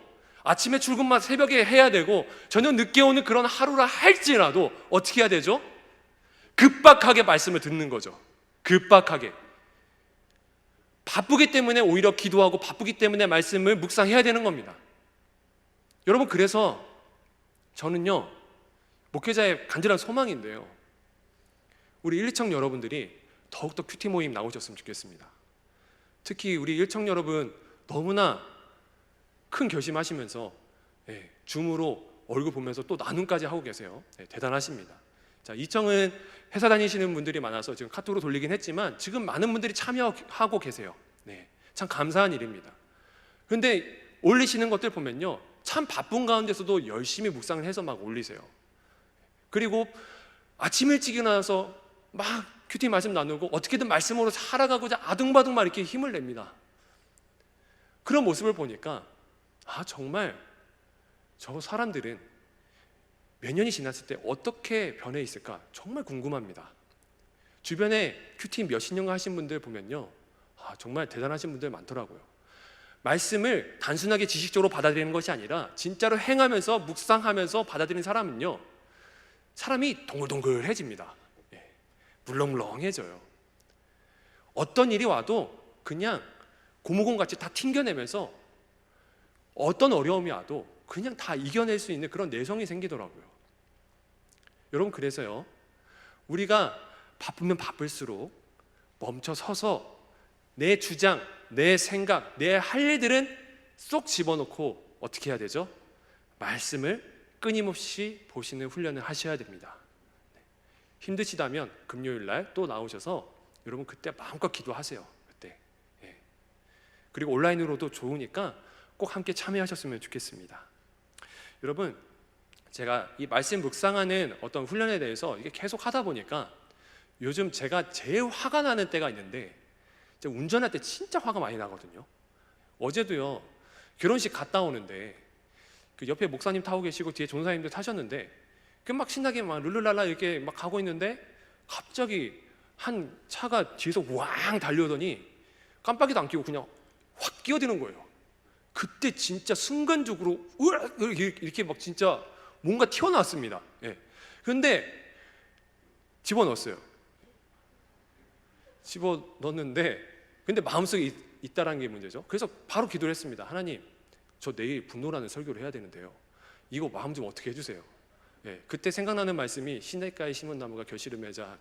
A: 아침에 출근만 새벽에 해야 되고 저녁 늦게 오는 그런 하루라 할지라도 어떻게 해야 되죠? 급박하게 말씀을 듣는 거죠. 급박하게. 바쁘기 때문에 오히려 기도하고 바쁘기 때문에 말씀을 묵상해야 되는 겁니다. 여러분, 그래서 저는요, 목회자의 간절한 소망인데요, 우리 일청 여러분들이 더욱더 큐티 모임 나오셨으면 좋겠습니다. 특히 우리 일청 여러분 너무나 큰 결심하시면서 줌으로 얼굴 보면서 또 나눔까지 하고 계세요. 대단하십니다. 자, 이청은 회사 다니시는 분들이 많아서 지금 카톡으로 돌리긴 했지만 지금 많은 분들이 참여하고 계세요. 참 감사한 일입니다. 그런데 올리시는 것들 보면요, 참 바쁜 가운데서도 열심히 묵상을 해서 막 올리세요. 그리고 아침 일찍 일어나서 막 큐티 말씀 나누고 어떻게든 말씀으로 살아가고자 아둥바둥 막 이렇게 힘을 냅니다. 그런 모습을 보니까 정말 저 사람들은 몇 년이 지났을 때 어떻게 변해 있을까 정말 궁금합니다. 주변에 큐티 몇십 년간 하신 분들 보면요, 정말 대단하신 분들 많더라고요. 말씀을 단순하게 지식적으로 받아들이는 것이 아니라 진짜로 행하면서 묵상하면서 받아들이는 사람은요, 사람이 동글동글해집니다. 물렁물렁해져요. 어떤 일이 와도 그냥 고무공같이 다 튕겨내면서 어떤 어려움이 와도 그냥 다 이겨낼 수 있는 그런 내성이 생기더라고요. 여러분, 그래서요, 우리가 바쁘면 바쁠수록 멈춰 서서 내 주장, 내 생각, 내 할 일들은 쏙 집어넣고 어떻게 해야 되죠? 말씀을 끊임없이 보시는 훈련을 하셔야 됩니다. 힘드시다면 금요일 날 또 나오셔서 여러분 그때 마음껏 기도하세요. 그때. 그리고 온라인으로도 좋으니까 꼭 함께 참여하셨으면 좋겠습니다. 여러분, 제가 이 말씀 묵상하는 어떤 훈련에 대해서 이게 계속 하다 보니까 요즘 제가 제일 화가 나는 때가 있는데, 운전할 때 진짜 화가 많이 나거든요. 어제도요, 결혼식 갔다 오는데 그 옆에 목사님 타고 계시고 뒤에 전사님도 타셨는데 그 막 신나게 막 룰루랄라 이렇게 막 가고 있는데 갑자기 한 차가 뒤에서 왕 달려오더니 깜빡이도 안 켜고 그냥 확 끼어드는 거예요. 그때 진짜 순간적으로 이렇게 막 진짜 뭔가 튀어나왔습니다. 그런데 집어넣었어요. 집어넣었는데 근데 마음속에 있다라는 게 문제죠. 그래서 바로 기도를 했습니다. 하나님, 저 내일 분노라는 설교를 해야 되는데요, 이거 마음 좀 어떻게 해주세요. 그때 생각나는 말씀이 시냇가에 심은 나무가 결실을 맺어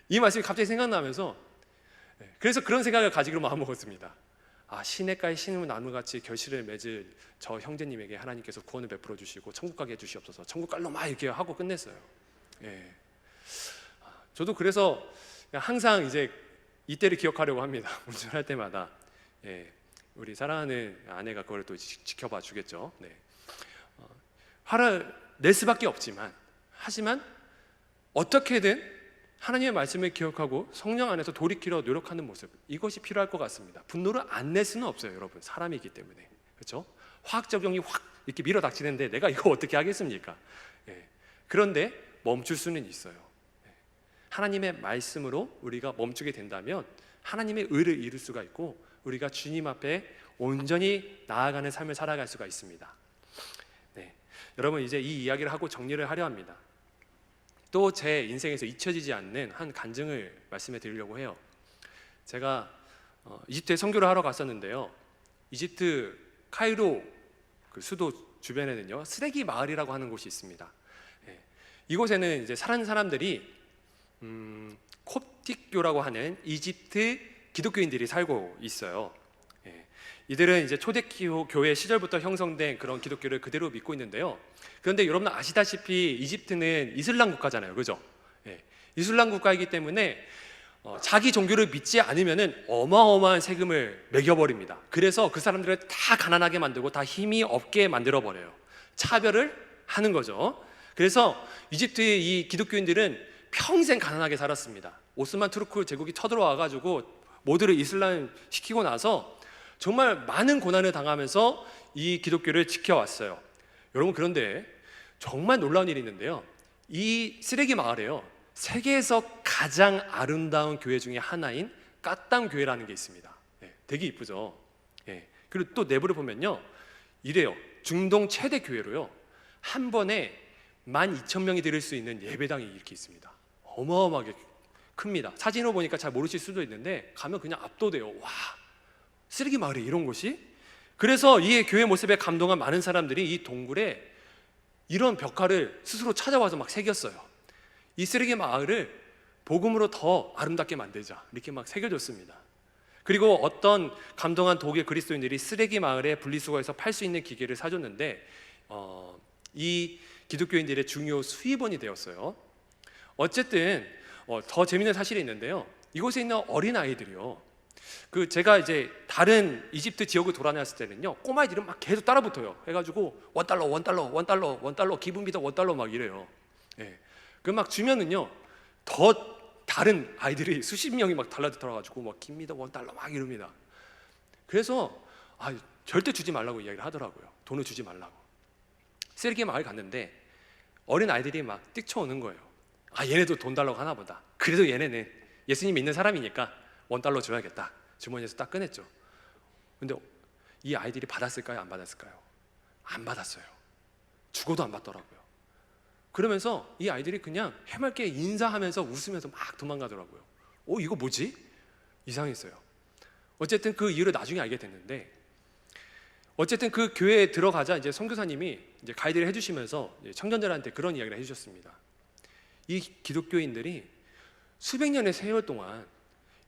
A: 이 말씀이 갑자기 생각나면서 그래서 그런 생각을 가지기로 마음먹었습니다. 시냇가에 심은 나무같이 결실을 맺을 저 형제님에게 하나님께서 구원을 베풀어 주시고 천국 가게 해주시옵소서. 천국 갈로 막 이렇게 하고 끝냈어요. 저도 그래서 항상 이제 이때를 기억하려고 합니다. 운전할 때마다. 우리 사랑하는 아내가 그걸 또 지켜봐 주겠죠. 화를 낼 수밖에 없지만, 하지만 어떻게든 하나님의 말씀을 기억하고 성령 안에서 돌이키려 노력하는 모습, 이것이 필요할 것 같습니다. 분노를 안 낼 수는 없어요, 여러분. 사람이기 때문에. 그렇죠? 화학적용이 확 이렇게 밀어닥치는데 내가 이거 어떻게 하겠습니까? 그런데 멈출 수는 있어요. 하나님의 말씀으로 우리가 멈추게 된다면 하나님의 의를 이룰 수가 있고 우리가 주님 앞에 온전히 나아가는 삶을 살아갈 수가 있습니다. 여러분, 이제 이 이야기를 하고 정리를 하려 합니다. 또 제 인생에서 잊혀지지 않는 한 간증을 말씀해 드리려고 해요. 제가 이집트에 선교를 하러 갔었는데요. 이집트 카이로 그 수도 주변에는요, 쓰레기 마을이라고 하는 곳이 있습니다. 이곳에는 이제 사는 사람들이 콥틱교라고 하는 이집트 기독교인들이 살고 있어요. 이들은 이제 초대교회 시절부터 형성된 그런 기독교를 그대로 믿고 있는데요. 그런데 여러분 아시다시피 이집트는 이슬람 국가잖아요, 그죠? 이슬람 국가이기 때문에 자기 종교를 믿지 않으면은 어마어마한 세금을 매겨버립니다. 그래서 그 사람들을 다 가난하게 만들고 다 힘이 없게 만들어 버려요. 차별을 하는 거죠. 그래서 이집트의 이 기독교인들은 평생 가난하게 살았습니다. 오스만 투르크 제국이 쳐들어와가지고 모두를 이슬람 시키고 나서 정말 많은 고난을 당하면서 이 기독교를 지켜왔어요. 여러분, 그런데 정말 놀라운 일이 있는데요. 이 쓰레기 마을에요, 세계에서 가장 아름다운 교회 중에 하나인 까땅 교회라는 게 있습니다. 되게 이쁘죠. 그리고 또 내부를 보면요, 이래요. 중동 최대 교회로요, 한 번에 12,000명이 들을 수 있는 예배당이 이렇게 있습니다. 어마어마하게 큽니다. 사진으로 보니까 잘 모르실 수도 있는데 가면 그냥 압도돼요. 와, 쓰레기 마을에 이런 곳이? 그래서 이 교회 모습에 감동한 많은 사람들이 이 동굴에 이런 벽화를 스스로 찾아와서 막 새겼어요. 이 쓰레기 마을을 복음으로 더 아름답게 만들자, 이렇게 막 새겨줬습니다. 그리고 어떤 감동한 독일 그리스도인들이 쓰레기 마을에 분리수거해서 팔 수 있는 기계를 사줬는데 이 기독교인들의 중요 수입원이 되었어요. 어쨌든 더 재밌는 사실이 있는데요. 이곳에 있는 어린아이들이요, 제가 이제 다른 이집트 지역을 돌아다녔을 때는요, 꼬마애들은 막 계속 따라붙어요. 해가지고 $1, 기분비다 $1 막 이래요. 그 막 주면은요, 더 다른 아이들이 수십 명이 막 달라들어가지고 막 깁니다 $1 막 이럽니다. 그래서 절대 주지 말라고 이야기를 하더라고요. 돈을 주지 말라고. 쓰레기 마을 갔는데 어린 아이들이 막 뛰쳐오는 거예요. 얘네도 돈 달라고 하나 보다. 그래도 얘네는 예수님 믿는 사람이니까 $1 줘야겠다. 주머니에서 딱 꺼냈죠. 근데 이 아이들이 받았을까요? 안 받았을까요? 안 받았어요. 죽어도 안 받더라고요. 그러면서 이 아이들이 그냥 해맑게 인사하면서 웃으면서 막 도망가더라고요. 이거 뭐지? 이상했어요. 어쨌든 그 이유를 나중에 알게 됐는데, 어쨌든 그 교회에 들어가자 이제 선교사님이 이제 가이드를 해주시면서 청년들한테 그런 이야기를 해주셨습니다. 이 기독교인들이 수백 년의 세월 동안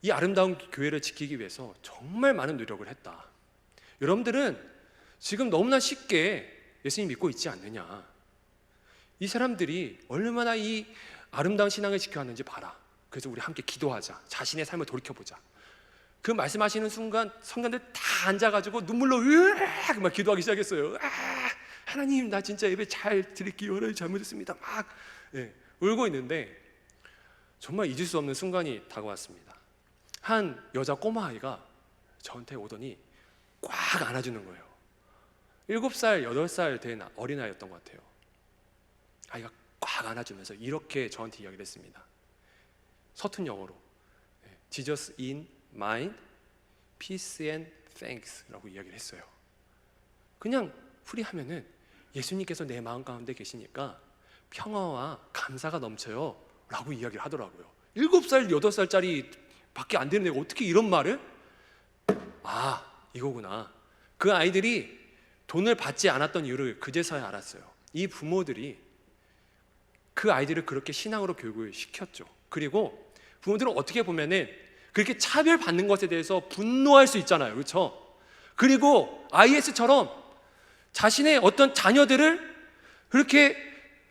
A: 이 아름다운 교회를 지키기 위해서 정말 많은 노력을 했다. 여러분들은 지금 너무나 쉽게 예수님 믿고 있지 않느냐. 이 사람들이 얼마나 이 아름다운 신앙을 지켜왔는지 봐라. 그래서 우리 함께 기도하자. 자신의 삶을 돌이켜보자. 그 말씀하시는 순간 성도들 다 앉아가지고 눈물로 으악 막 기도하기 시작했어요. 하나님, 나 진짜 예배 잘 드릴게요. 오늘 잘못했습니다. 막 울고 있는데 정말 잊을 수 없는 순간이 다가왔습니다. 한 여자 꼬마아이가 저한테 오더니 꽉 안아주는 거예요. 7살, 8살 된 어린아이였던 것 같아요. 아이가 꽉 안아주면서 이렇게 저한테 이야기를 했습니다. 서툰 영어로 Jesus in mind, peace and thanks 라고 이야기를 했어요. 그냥 풀이하면은 예수님께서 내 마음 가운데 계시니까 평화와 감사가 넘쳐요 라고 이야기를 하더라고요. 7살, 8살짜리 밖에 안 되는 애가 어떻게 이런 말을? 이거구나. 그 아이들이 돈을 받지 않았던 이유를 그제서야 알았어요. 이 부모들이 그 아이들을 그렇게 신앙으로 교육을 시켰죠. 그리고 부모들은 어떻게 보면은 그렇게 차별받는 것에 대해서 분노할 수 있잖아요. 그렇죠? 그리고 IS처럼 자신의 어떤 자녀들을 그렇게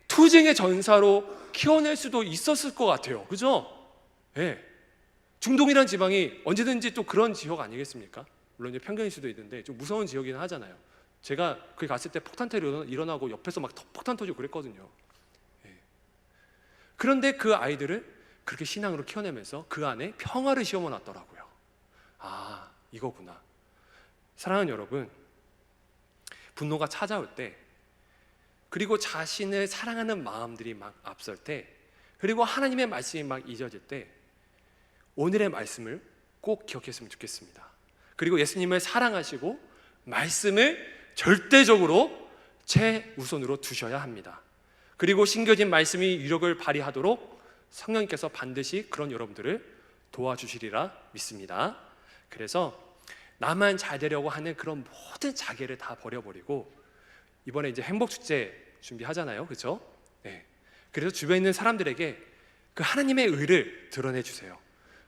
A: 투쟁의 전사로 키워낼 수도 있었을 것 같아요. 그죠? 예. 중동이라는 지방이 언제든지 또 그런 지역 아니겠습니까? 물론 이제 편견일 수도 있는데 좀 무서운 지역이긴 하잖아요. 제가 거기 갔을 때 폭탄테러 일어나고 옆에서 막 폭탄 터지고 그랬거든요. 예. 그런데 그 아이들을 그렇게 신앙으로 키워내면서 그 안에 평화를 심어놨더라고요. 아, 이거구나. 사랑하는 여러분, 분노가 찾아올 때, 그리고 자신을 사랑하는 마음들이 막 앞설 때, 그리고 하나님의 말씀이 막 잊어질 때 오늘의 말씀을 꼭 기억했으면 좋겠습니다. 그리고 예수님을 사랑하시고 말씀을 절대적으로 최우선으로 두셔야 합니다. 그리고 심겨진 말씀이 유력을 발휘하도록 성령님께서 반드시 그런 여러분들을 도와주시리라 믿습니다. 그래서 나만 잘 되려고 하는 그런 모든 자괴를 다 버려버리고, 이번에 이제 행복축제 준비하잖아요. 그렇죠? 네. 그래서 주변에 있는 사람들에게 그 하나님의 의를 드러내 주세요.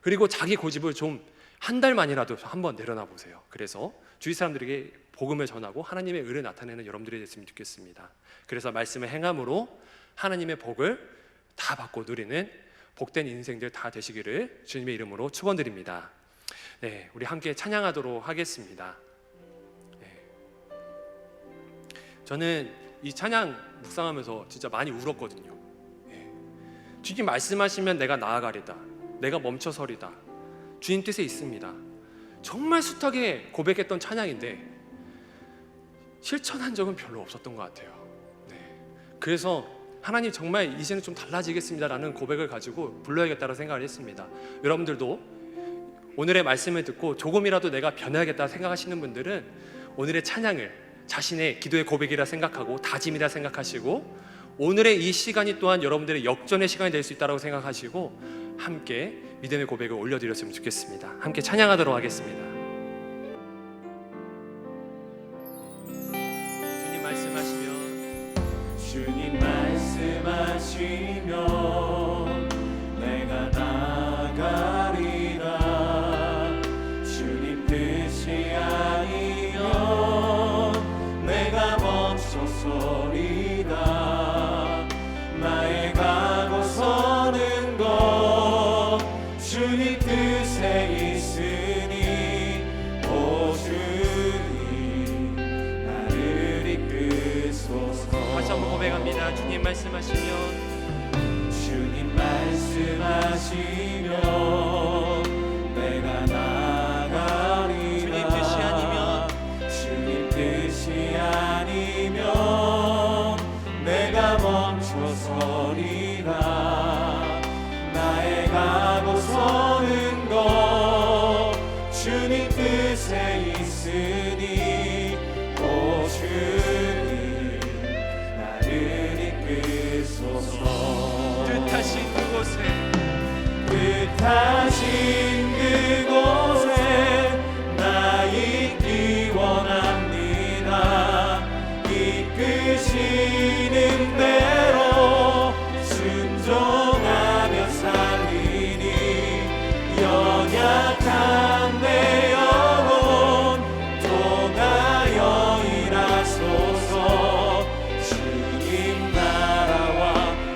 A: 그리고 자기 고집을 좀 한 달만이라도 한번 내려놔 보세요. 그래서 주위 사람들에게 복음을 전하고 하나님의 의를 나타내는 여러분들이 됐으면 좋겠습니다. 그래서 말씀을 행함으로 하나님의 복을 다 받고 누리는 복된 인생들 다 되시기를 주님의 이름으로 축원드립니다. 네, 우리 함께 찬양하도록 하겠습니다. 네. 저는 이 찬양 묵상하면서 진짜 많이 울었거든요. 네. 주님 말씀하시면 내가 나아가리다, 내가 멈춰서리다, 주님 뜻에 있습니다. 정말 숱하게 고백했던 찬양인데 실천한 적은 별로 없었던 것 같아요. 네. 그래서 하나님 정말 이제는 좀 달라지겠습니다라는 고백을 가지고 불러야겠다고 생각을 했습니다. 여러분들도 오늘의 말씀을 듣고 조금이라도 내가 변해야겠다 생각하시는 분들은 오늘의 찬양을 자신의 기도의 고백이라 생각하고 다짐이라 생각하시고, 오늘의 이 시간이 또한 여러분들의 역전의 시간이 될 수 있다고 생각하시고 함께 믿음의 고백을 올려드렸으면 좋겠습니다. 함께 찬양하도록 하겠습니다. 주님 말씀하시면,
B: 주님 말씀하시면 내가 나가리라. 주님 뜻이 아니면 내가 멈춰서리다. 나의 가고 서는 것 주님 뜻에 있으니, 오 주님 나를 이끄소서.
A: 다시 한번 고백합니다. 주님 말씀하시면,
B: 주님 말씀하시면 내가 나가리라.
A: 주님 뜻이 아니면,
B: 주님 뜻이 아니면 내가 멈춰서리라. 나의 가고 서는 것 주님 뜻에 있으니, 오 주님 나를 이끄소서.
A: 뜻하신 그곳에,
B: 뜻하신 그곳에 나 있기 원합니다. 이끄시는 대로 순종하며 살리니, 연약한 내 영혼 통하여 일하소서. 주님 나라와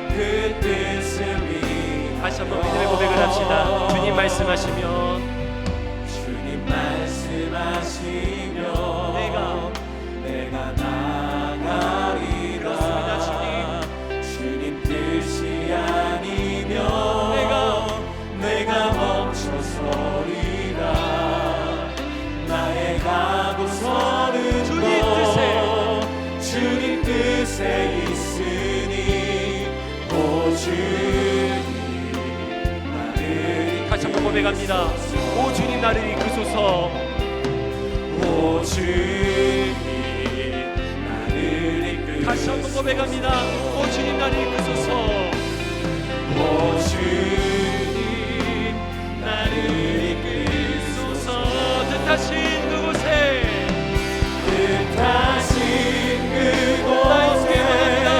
B: 그 뜻을 위하여.
A: 다시 한번 믿음의 고백을 합시다. 주님 말씀하시면,
B: 주님 말씀하시면 내가 나가리라.
A: 그렇습니다,
B: 주님 뜻이 아니면 내가 멈춰서리라. 나의 가고 서는 것 주님 뜻에 있으니, 오 주님 나를
A: 다시 한번 고백합니다. 오 주님 나를 이끄소서.
B: 오 주님 나를 이끄소서.
A: 다시 한번 고백합니다. 오 주님 나를 이끄소서.
B: 오 주님 나를 이끄소서.
A: 뜻하신 그곳에,
B: 뜻하신 그곳에 나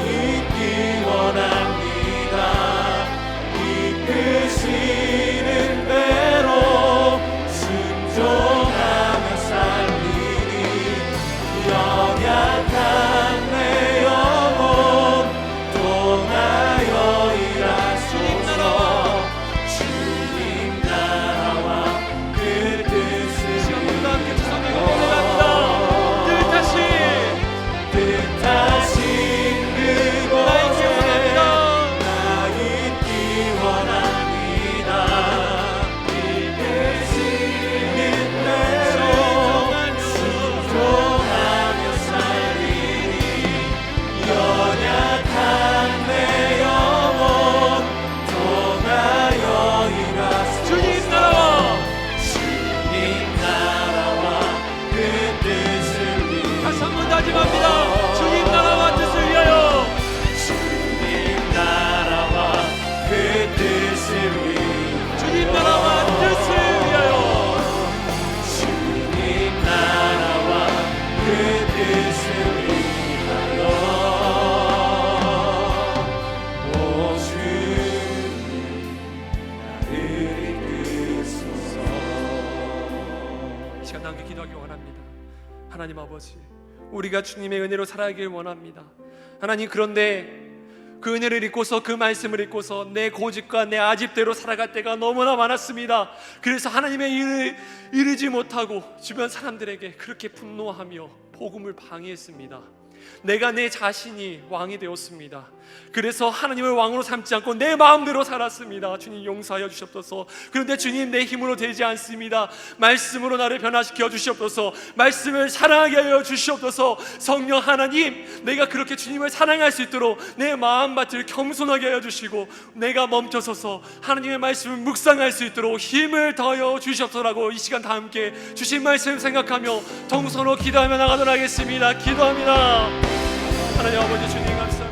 B: 있기 원합니다.
A: 하나님 아버지, 우리가 주님의 은혜로 살아가길 원합니다. 하나님, 그런데 그 은혜를 잊고서, 그 말씀을 잊고서 내 고집과 내 아집대로 살아갈 때가 너무나 많았습니다. 그래서 하나님의 일을 이루지 못하고 주변 사람들에게 그렇게 분노하며 복음을 방해했습니다. 내가 내 자신이 왕이 되었습니다. 그래서 하나님을 왕으로 삼지 않고 내 마음대로 살았습니다. 주님, 용서하여 주시옵소서. 그런데 주님, 내 힘으로 되지 않습니다. 말씀으로 나를 변화시켜 주시옵소서. 말씀을 사랑하게 하여 주시옵소서. 성령 하나님, 내가 그렇게 주님을 사랑할 수 있도록 내 마음밭을 겸손하게 하여 주시고, 내가 멈춰서서 하나님의 말씀을 묵상할 수 있도록 힘을 더하여 주시옵소서라고 이 시간 다 함께 주신 말씀 생각하며 동서로 기도하며 나가도록 하겠습니다. 기도합니다. 하나님 아버지, 주님 감사합니다.